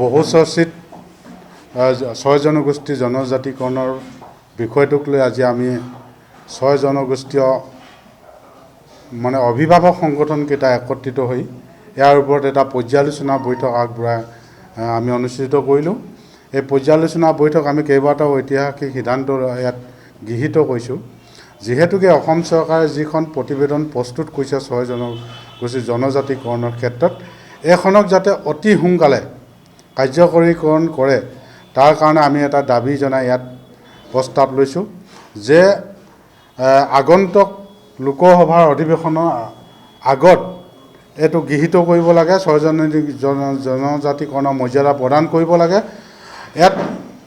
বহুচৰ্চিত ছয় জনগোষ্ঠী জনজাতিকৰণৰ বিষয়টোক লৈ আজি আমি ছয় জনগোষ্ঠীয় মানে অভিভাৱক সংগঠনকেইটা একত্ৰিত হৈ ইয়াৰ ওপৰত এটা পৰ্যালোচনা বৈঠক আগবঢ়াই আমি অনুষ্ঠিত কৰিলোঁ। এই পৰ্যালোচনা বৈঠক আমি কেইবাটাও ঐতিহাসিক সিদ্ধান্ত ইয়াত গৃহীত কৰিছোঁ। যিহেতুকে অসম চৰকাৰে যিখন প্ৰতিবেদন প্ৰস্তুত কৰিছে ছয় জনগোষ্ঠী জনজাতিকৰণৰ ক্ষেত্ৰত এইখনক যাতে অতি সোনকালে কাৰ্যকৰীকৰণ কৰে তাৰ কাৰণে আমি এটা দাবী জনাই ইয়াত প্ৰস্তাৱ লৈছোঁ যে আগন্তুক লোকসভাৰ অধিৱেশনৰ আগত এইটো গৃহীত কৰিব লাগে। ছয় জনজাতিকৰণৰ মৰ্যাদা প্ৰদান কৰিব লাগে। ইয়াত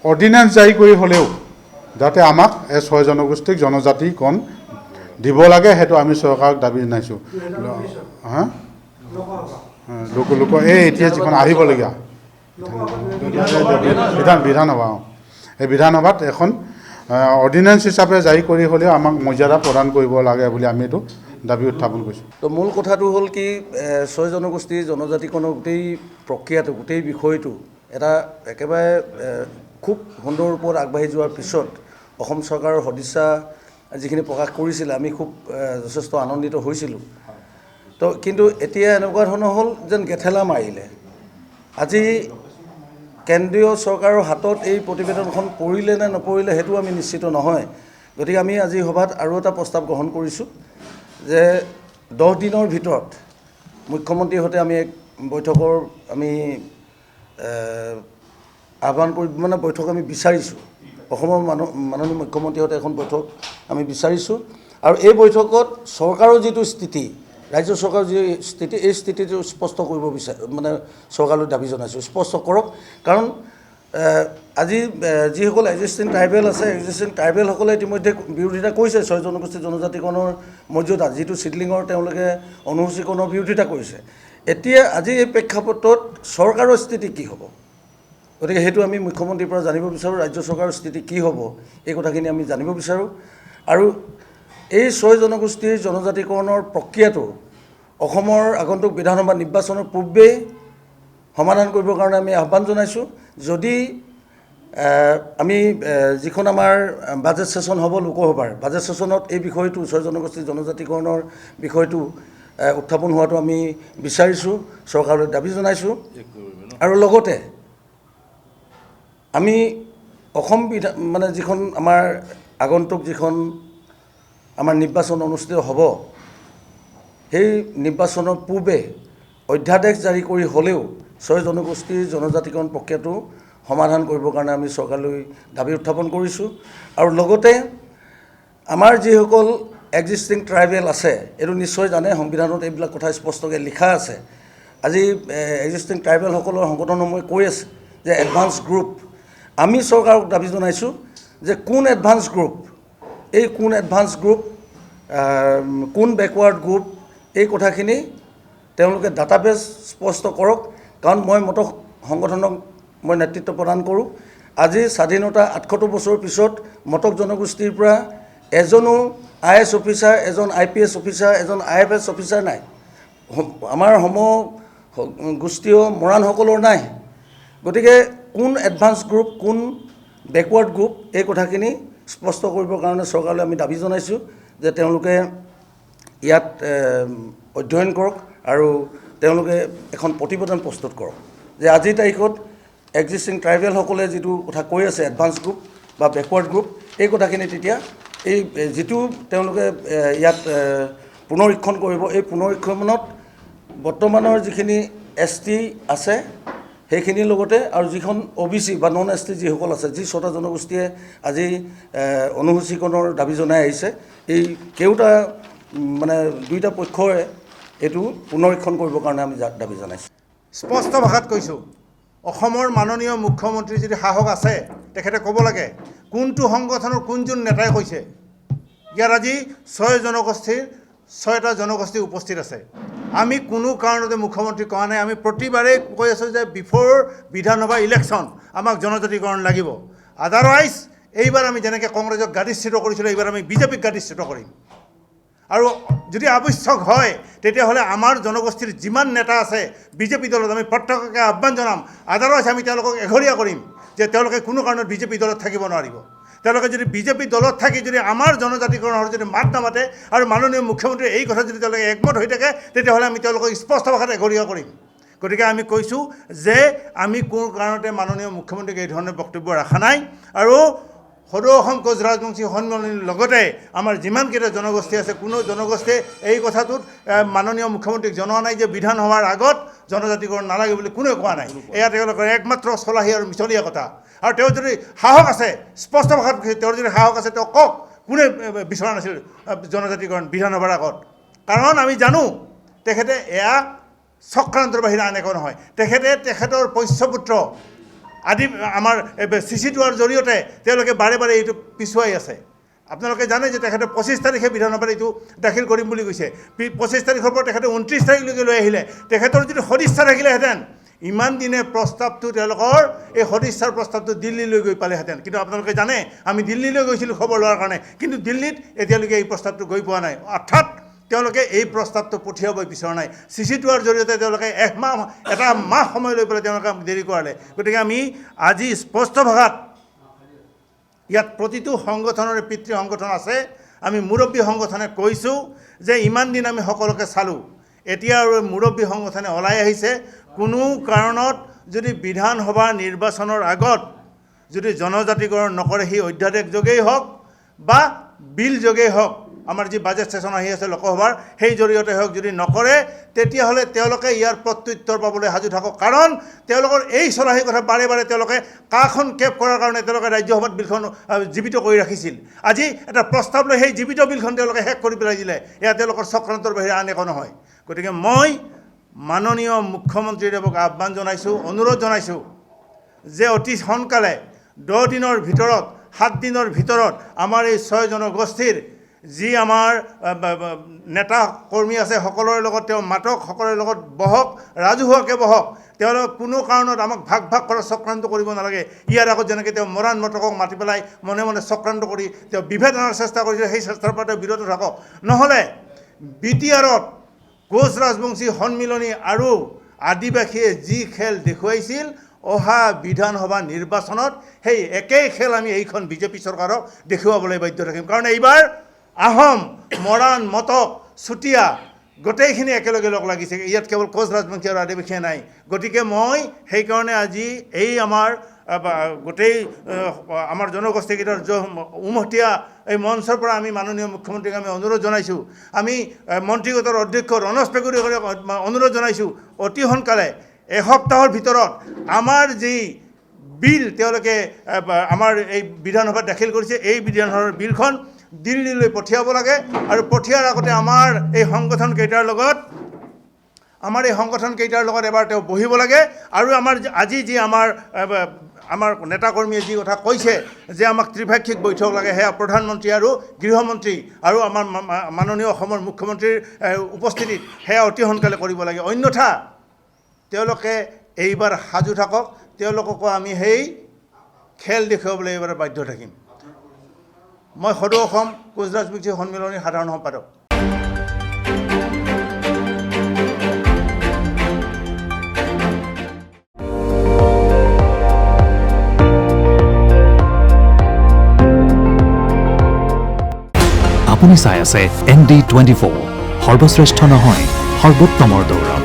অৰ্ডিনেঞ্চ জাৰি কৰি হ'লেও যাতে আমাক এই ছয় জনগোষ্ঠীক জনজাতিকৰণ দিব লাগে, সেইটো আমি চৰকাৰক দাবী জনাইছোঁ। লোক এই এতিয়া যিখন আহিবলগীয়া বিধানসভা এই বিধানসভাত এখন অৰ্ডিনেঞ্চ হিচাপে জাৰি কৰি হ'লেও আমাক মৰ্যাদা প্ৰদান কৰিব লাগে বুলি আমি এইটো দাবী উত্থাপন কৰিছোঁ। তো মূল কথাটো হ'ল কি, ছয় জনগোষ্ঠী জনজাতিকৰণৰ গোটেই প্ৰক্ৰিয়াটো, গোটেই বিষয়টো এটা একেবাৰে খুব সুন্দৰ ওপৰত আগবাঢ়ি যোৱাৰ পিছত অসম চৰকাৰৰ সদিচ্ছা যিখিনি প্ৰকাশ কৰিছিলে আমি খুব যথেষ্ট আনন্দিত হৈছিলোঁ। তো কিন্তু এতিয়া এনেকুৱা ধৰণৰ হ'ল যেন গেথেলা মাৰিলে। আজি কেন্দ্ৰীয় চৰকাৰৰ হাতত এই প্ৰতিবেদনখন পৰিলে নে নপৰিলে সেইটো আমি নিশ্চিত নহয়। গতিকে আমি আজি সভাত আৰু এটা প্ৰস্তাৱ গ্ৰহণ কৰিছোঁ যে 10 দিনৰ ভিতৰত মুখ্যমন্ত্ৰীৰ সৈতে আমি এক বৈঠকৰ আমি আহ্বান কৰি মানে বৈঠক আমি বিচাৰিছোঁ। অসমৰ মাননীয় মুখ্যমন্ত্ৰীৰ সৈতে এখন বৈঠক আমি বিচাৰিছোঁ আৰু এই বৈঠকত চৰকাৰৰ যিটো স্থিতি, ৰাজ্য চৰকাৰৰ যি স্থিতি, এই স্থিতিটো স্পষ্ট কৰিব মানে চৰকাৰলৈ দাবী জনাইছোঁ, স্পষ্ট কৰক। কাৰণ আজি যিসকল এক্সিষ্টিং ট্ৰাইবেল আছে, এক্সিষ্টিং ট্ৰাইবেলসকলে ইতিমধ্যে বিৰোধিতা কৰিছে ছয় জনগোষ্ঠী জনজাতিকৰণৰ মৰ্যাদা, যিটো চিডলিঙৰ তেওঁলোকে অনুসূচীকৰণৰ বিৰোধিতা কৰিছে। এতিয়া আজি এই প্ৰেক্ষাপটত চৰকাৰৰ স্থিতি কি হ'ব? গতিকে সেইটো আমি মুখ্যমন্ত্ৰীৰ পৰা জানিব বিচাৰোঁ। ৰাজ্য চৰকাৰৰ স্থিতি কি হ'ব এই কথাখিনি আমি জানিব বিচাৰোঁ। আৰু এই ছয় জনগোষ্ঠীৰ জনজাতিকৰণৰ প্ৰক্ৰিয়াটো অসমৰ আগন্তুক বিধানসভা নিৰ্বাচনৰ পূৰ্বেই সমাধান কৰিবৰ কাৰণে আমি আহ্বান জনাইছোঁ। যদি আমি যিখন আমাৰ বাজেট ছেশ্যন হ'ব লোকসভাৰ, বাজেট ছেশ্যনত এই বিষয়টো ছয় জনগোষ্ঠী জনজাতিকৰণৰ বিষয়টো উত্থাপন হোৱাটো আমি বিচাৰিছোঁ, চৰকাৰলৈ দাবী জনাইছোঁ। আৰু লগতে আমি অসম মানে যিখন আমাৰ আগন্তুক যিখন আমাৰ নিৰ্বাচন অনুষ্ঠিত হ'ব, সেই নিৰ্বাচনৰ পূৰ্বে অধ্যাদেশ জাৰি কৰি হ'লেও ছয় জনগোষ্ঠীৰ জনজাতিকৰণ প্ৰক্ৰিয়াটো সমাধান কৰিবৰ কাৰণে আমি চৰকাৰলৈ দাবী উত্থাপন কৰিছোঁ। আৰু লগতে আমাৰ যিসকল এক্সিষ্টিং ট্ৰাইবেল আছে, এইটো নিশ্চয় জানে, সংবিধানত এইবিলাক কথা স্পষ্টকৈ লিখা আছে। আজি এক্সিষ্টিং ট্ৰাইবেলসকলৰ সংগঠনসমূহে কৈ আছে যে এডভান্স গ্ৰুপ, আমি চৰকাৰক দাবী জনাইছোঁ যে কোন এডভান্স গ্ৰুপ, এই কোন এডভান্স গ্ৰুপ, কোন বেকৱাৰ্ড গ্ৰুপ, এই কথাখিনি তেওঁলোকে ডাটাবেছ স্পষ্ট কৰক। কাৰণ মই মত সংগঠনক মই নেতৃত্ব প্ৰদান কৰোঁ। আজি স্বাধীনতা 78 বছৰৰ পিছত মটক জনগোষ্ঠীৰ পৰা এজনো IAS অফিচাৰ, এজন IPS অফিচাৰ, এজন IFS অফিচাৰ নাই। আমাৰ সমগোষ্ঠীয় মৰাণসকলৰ নাই। গতিকে কোন এডভান্স গ্ৰুপ, কোন বেকৱাৰ্ড গ্ৰুপ, এই কথাখিনি স্পষ্ট কৰিবৰ কাৰণে চৰকাৰলৈ আমি দাবী জনাইছোঁ যে তেওঁলোকে ইয়াত অধ্যয়ন কৰক আৰু তেওঁলোকে এখন প্ৰতিবেদন প্ৰস্তুত কৰক যে আজিৰ তাৰিখত এক্সিষ্টিং ট্ৰাইবেলসকলে যিটো কথা কৈ আছে এডভান্স গ্ৰুপ বা বেকৱাৰ্ড গ্ৰুপ, এই কথাখিনি তেতিয়া এই যিটো তেওঁলোকে ইয়াত পুনৰীক্ষণ কৰিব, এই পুনৰীক্ষণত বৰ্তমানৰ যিখিনি ST আছে সেইখিনিৰ লগতে আৰু যিখন OBC বা নন ST যিসকল আছে, যি 6টা জনগোষ্ঠীয়ে আজি অনুসূচীকৰণৰ দাবী জনাই আহিছে, এই কেওটা মানে দুইটা পক্ষৰে এইটো পুনৰীক্ষণ কৰিবৰ কাৰণে আমি দাবী জনাইছোঁ। স্পষ্ট ভাষাত কৈছোঁ, অসমৰ মাননীয় মুখ্যমন্ত্ৰী যদি সাহস আছে তেখেতে ক'ব লাগে কোনটো সংগঠনৰ কোনজন নেতাই কৈছে ইয়াত আজি 6 জনগোষ্ঠীৰ 6টা জনগোষ্ঠী উপস্থিত আছে। আমি কোনো কাৰণতে মুখ্যমন্ত্ৰী কোৱা নাই, আমি প্ৰতিবাৰেই কৈ আছোঁ যে বিফৰ বিধানসভা ইলেকশ্যন আমাক জনজাতিকৰণ লাগিব। আদাৰৱাইজ এইবাৰ আমি যেনেকৈ কংগ্ৰেছক গাদীচ্যুত কৰিছিলোঁ, এইবাৰ আমি বিজেপিক গাদীচ্যুত কৰিম। আৰু যদি আৱশ্যক হয় তেতিয়াহ'লে আমাৰ জনগোষ্ঠীৰ যিমান নেতা আছে বিজেপি দলত আমি প্ৰত্যেককে আহ্বান জনাম, আদাৰৱাইজ আমি তেওঁলোকক এঘৰীয়া কৰিম যে তেওঁলোকে কোনো কাৰণত বিজেপি দলত থাকিব নোৱাৰিব। তেওঁলোকে যদি বিজেপি দলত থাকি যদি আমাৰ জনজাতিকৰণৰ যদি মাত নামাতে আৰু মাননীয় মুখ্যমন্ত্ৰীয়ে এই কথা যদি তেওঁলোকে একমত হৈ থাকে তেতিয়াহ'লে আমি তেওঁলোকক স্পষ্ট ভাষাত এঘৰীয়া কৰিম। গতিকে আমি কৈছোঁ যে আমি কোনো কাৰণতে মাননীয় মুখ্যমন্ত্ৰীক এই ধৰণৰ বক্তব্য ৰখা নাই। আৰু সদৌ অসম কোচ ৰাজবংশী সন্মিলনীৰ লগতে আমাৰ যিমানকেইটা জনগোষ্ঠী আছে কোনো জনগোষ্ঠীয়ে এই কথাটোত মাননীয় মুখ্যমন্ত্ৰীক জনোৱা নাই যে বিধানসভাৰ আগত জনজাতিকৰণ নালাগে বুলি কোনেও কোৱা নাই। এয়া তেওঁলোকৰ একমাত্ৰ চলাহী আৰু মিছলীয়া কথা। আৰু তেওঁ যদি সাহস আছে, স্পষ্ট ভাষাত তেওঁৰ যদি সাহস আছে তেওঁ কওক কোনে বিচৰা নাছিল জনজাতিকৰণ বিধানসভাৰ আগত। কাৰণ আমি জানো তেখেতে এয়া চক্ৰান্তৰ বাহিৰে আন একো নহয়। তেখেতৰ পোষ্যপুত্ৰ আদি আমাৰ CC2ৰ জৰিয়তে তেওঁলোকে বাৰে বাৰে এইটো পিছুৱাই আছে। আপোনালোকে জানে যে তেখেতে 25 তাৰিখে বিধানসভাত এইটো দাখিল কৰিম বুলি কৈছে। 25 তাৰিখৰ পৰা তেখেতে 29 তাৰিখলৈকে লৈ আহিলে। তেখেতৰ যদি সদিচ্ছা থাকিলেহেঁতেন ইমান দিনে প্ৰস্তাৱটো তেওঁলোকৰ এই সদিচ্ছাৰ প্ৰস্তাৱটো দিল্লীলৈ গৈ পালেহেঁতেন। কিন্তু আপোনালোকে জানে আমি দিল্লীলৈ গৈছিলোঁ খবৰ লোৱাৰ কাৰণে, কিন্তু দিল্লীত এতিয়ালৈকে এই প্ৰস্তাৱটো গৈ পোৱা নাই। অৰ্থাৎ তেওঁলোকে এই প্ৰস্তাৱটো পঠিয়াবই বিচৰা নাই। CC2ৰ জৰিয়তে তেওঁলোকে এটা মাহ সময় লৈ পেলাই তেওঁলোকে দেৰি কৰালে। গতিকে আমি আজি স্পষ্ট ভাষাত ইয়াত প্ৰতিটো সংগঠনৰে পিতৃ সংগঠন আছে, আমি মুৰব্বী সংগঠনে কৈছোঁ যে ইমান দিন আমি সকলোকে চালোঁ, এতিয়া আৰু মুৰব্বী সংগঠনে ওলাই আহিছে কোনো কাৰণত যদি বিধানসভা নিৰ্বাচনৰ আগত যদি জনজাতিকৰণ নকৰে সি অধ্যাদেশ যোগেই হওক বা বিল যোগেই হওক, আমাৰ যি বাজেট ছেশ্যন আহি আছে লোকসভাৰ সেই জৰিয়তে হওক যদি নকৰে তেতিয়াহ'লে তেওঁলোকে ইয়াৰ প্ৰত্যুত্তৰ পাবলৈ সাজু থাকক। কাৰণ তেওঁলোকৰ এই চলাহী কথা বাৰে বাৰে তেওঁলোকে কাখন কেপ কৰাৰ কাৰণে তেওঁলোকে ৰাজ্যসভাত বিলখন জীৱিত কৰি ৰাখিছিল। আজি এটা প্ৰস্তাৱ লৈ সেই জীৱিত বিলখন তেওঁলোকে শেষ কৰি পেলাই দিলে। এয়া তেওঁলোকৰ চক্ৰান্তৰ বাহিৰে আন একো নহয়। গতিকে মই মাননীয় মুখ্যমন্ত্ৰীদেৱক আহ্বান জনাইছোঁ, অনুৰোধ জনাইছোঁ যে অতি সোনকালে 10 দিনৰ ভিতৰত 7 দিনৰ ভিতৰত আমাৰ এই 6 জনগোষ্ঠীৰ যি আমাৰ নেতা কৰ্মী আছে সকলোৰে লগত তেওঁ মাতক, সকলোৰে লগত বহক, ৰাজহুৱাকৈ বহক। তেওঁলোক কোনো কাৰণত আমাক ভাগ ভাগ কৰা চক্ৰান্ত কৰিব নালাগে। ইয়াৰ আগত যেনেকৈ তেওঁ মৰাণ মটকক মাতি পেলাই মনে মনে চক্ৰান্ত কৰি তেওঁ বিভেদ অনাৰ চেষ্টা কৰিছে সেই চেষ্টাৰ পৰা তেওঁ বিৰত থাকক। নহ'লে BTRত কোচ ৰাজবংশী সন্মিলনী আৰু আদিবাসীয়ে যি খেল দেখুৱাইছিল অহা বিধানসভা নিৰ্বাচনত সেই একেই খেল আমি এইখন বিজেপি চৰকাৰক দেখুৱাবলৈ বাধ্য থাকিম। কাৰণ এইবাৰ আহোম, মৰাণ, মটক, চুতীয়া গোটেইখিনি একেলগে লগ লাগিছে। ইয়াত কেৱল কোচ ৰাজবংশী আৰু আদিবাসীয়ে নাই। গতিকে মই সেইকাৰণে আজি এই আমাৰ গোটেই আমাৰ জনগোষ্ঠীকেইটাৰ উমহতীয়া এই মঞ্চৰ পৰা আমি মাননীয় মুখ্যমন্ত্ৰীক আমি অনুৰোধ জনাইছোঁ, আমি মন্ত্ৰীগোটৰ অধ্যক্ষ ৰণোজ পেগুৰীক অনুৰোধ জনাইছোঁ অতি সোনকালে এসপ্তাহৰ ভিতৰত আমাৰ যি বিল তেওঁলোকে আমাৰ এই বিধানসভাত দাখিল কৰিছে এই বিধানসভাৰ বিলখন দিল্লীলৈ পঠিয়াব লাগে। আৰু পঠিয়াৰ আগতে আমাৰ এই সংগঠনকেইটাৰ লগত এবাৰ তেওঁ বহিব লাগে। আৰু আমাৰ আজি যি আমাৰ নেতাকৰ্মীয়ে যি কথা কৈছে যে আমাক ত্ৰিভাষিক বৈঠক লাগে, সেয়া প্ৰধানমন্ত্ৰী আৰু গৃহমন্ত্ৰী আৰু আমাৰ মাননীয় অসমৰ মুখ্যমন্ত্ৰীৰ উপস্থিতিত সেয়া অতি সোনকালে কৰিব লাগে। অন্যথা তেওঁলোকে এইবাৰ সাজু থাকক, তেওঁলোককো আমি সেই খেল দেখুৱাবলৈ এইবাৰ বাধ্য থাকিম। মই সদৌ অসম কোচ ৰাজবংশী সন্মিলনীৰ সাধাৰণ সম্পাদক। আপুনি চাই আছে ND24, সৰ্বশ্ৰেষ্ঠ নহয় সৰ্বোত্তমৰ দৌৰ।